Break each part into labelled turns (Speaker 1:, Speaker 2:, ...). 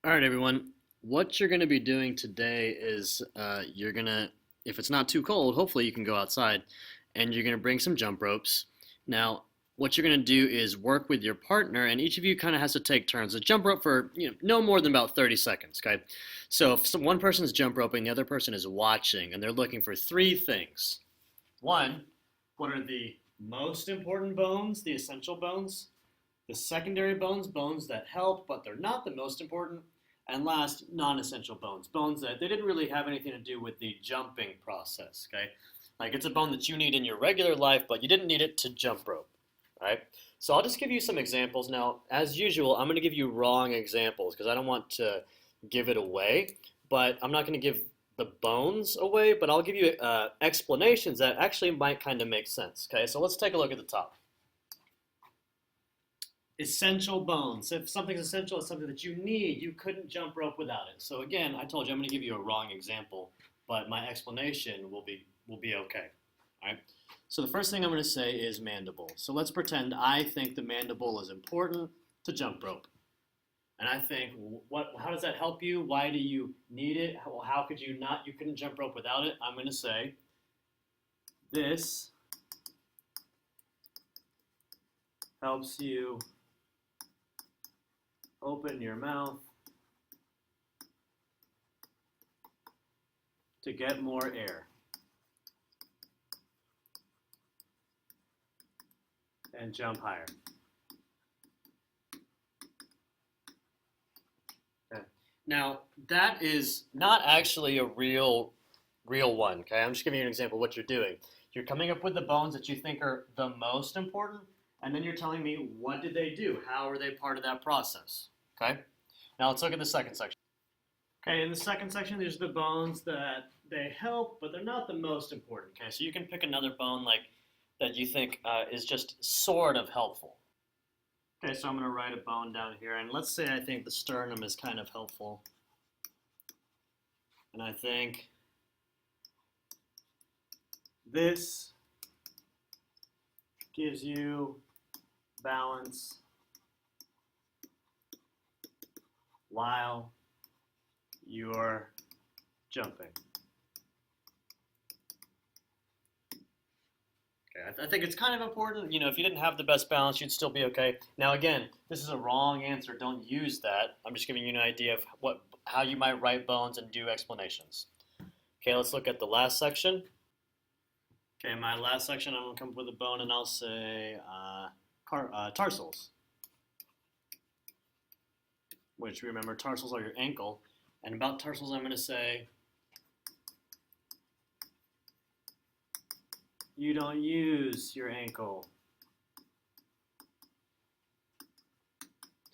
Speaker 1: All right, everyone. What you're going to be doing today is if it's not too cold, hopefully you can go outside, and you're going to bring some jump ropes. Now, what you're going to do is work with your partner, and each of you kind of has to take turns. A jump rope for no more than about 30 seconds. Okay, so if one person's jump roping, the other person is watching, and they're looking for three things. One, what are the most important bones, the essential bones? The secondary bones, bones that help, but they're not the most important. And last, non-essential bones, bones that they didn't really have anything to do with the jumping process, okay? Like it's a bone that you need in your regular life, but you didn't need it to jump rope, right? So I'll just give you some examples. Now, as usual, I'm going to give you wrong examples because I don't want to give it away, but I'm not going to give the bones away, but I'll give you explanations that actually might kind of make sense, okay? So let's take a look at the top. Essential bones. If something's essential, it's something that you need. You couldn't jump rope without it. So again, I told you I'm going to give you a wrong example, but my explanation will be okay. All right. So the first thing I'm going to say is mandible. So let's pretend I think the mandible is important to jump rope. And I think, how does that help you? Why do you need it? How could you not? You couldn't jump rope without it. I'm going to say this helps you open your mouth to get more air and jump higher. Okay. Now, that is not actually a real one, okay? I'm just giving you an example of what you're doing. You're coming up with the bones that you think are the most important, and then you're telling me what did they do? How are they part of that process? Okay? Now let's look at the second section. Okay, in the second section, there's the bones that they help, but they're not the most important. Okay, so you can pick another bone like that you think is just sort of helpful. Okay, so I'm going to write a bone down here, and let's say I think the sternum is kind of helpful. And I think this gives you balance while you're jumping. Okay, I think it's kind of important. If you didn't have the best balance, you'd still be okay. Now, again, this is a wrong answer. Don't use that. I'm just giving you an idea of how you might write bones and do explanations. Okay, let's look at the last section. Okay, my last section, I'm going to come up with a bone, and I'll say tarsals. Which, remember, tarsals are your ankle. And about tarsals, I'm going to say, you don't use your ankle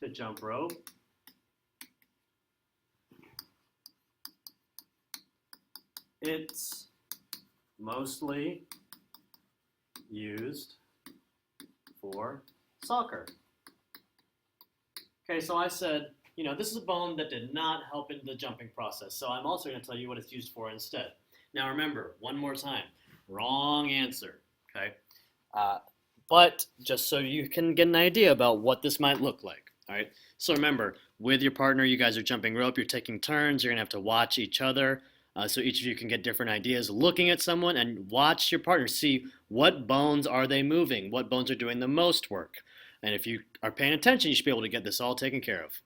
Speaker 1: to jump rope. It's mostly used for soccer. Okay, so I said, this is a bone that did not help in the jumping process. So I'm also going to tell you what it's used for instead. Now remember, one more time, wrong answer, okay? But just so you can get an idea about what this might look like, all right? So remember, with your partner, you guys are jumping rope, you're taking turns, you're going to have to watch each other. So each of you can get different ideas looking at someone and watch your partner. See what bones are they moving, what bones are doing the most work. And if you are paying attention, you should be able to get this all taken care of.